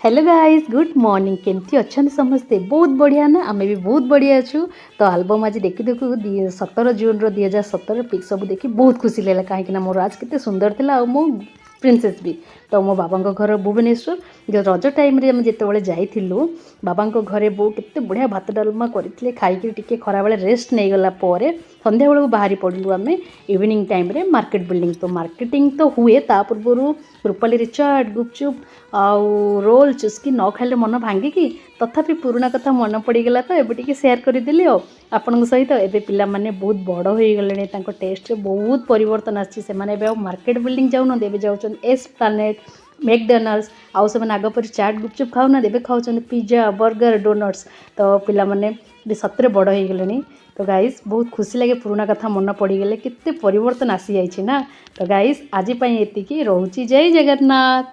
Hello guys good morning केमती अच्छा समस्ते बहुत बढ़िया ना आमे भी बहुत बढ़िया अच्छु। तो आल्बम आज देखी देखु 17 जून 2017 पिक सब देखी बहुत खुशी लगा कहीं मोर आज के सुंदर थी मो प्रिंसेस भी। तो मो बाबा घर भुवनेश्वर जो रज टाइम रे जिते जाइलु बाबा घरे बो केते बढ़िया भात डालमा करते खाई टी खरा बेले रेस्ट नहीं गला संध्या बेलू बाहरी पड़ू आम इवनिंग टाइम रे मार्केट बिल्डिंग तो मार्केटिंग तो हुए ता पूर्व रूपाली रे चाट गुपचुप आउ रोल चुस्की न खाइले मन भांगिकी तथापि पुराना कथा मन पड़गला तो एबे टिके शेयर करदेली आपण सहित एबे पिला माने बहुत बड़ हो गले टेस्ट रे बहुत परिवर्तन आछि मार्केट बिल्डिंग जाऊन एबे जाउछन एस प्लानेट मैकडॉनल्ड्स आउ से आग पर चाट गुपचुप खाऊना एबे खाउछन पिज्जा बर्गर डोनट्स तो पिला माने सतरे बड़ हो गले। तो गाइस बहुत खुशी लगे पुराना कथा मन पड़गले केते परिवर्तन आसी जाइछि ना। तो गाइस आज पई एतिकी रहउची जय जगन्नाथ।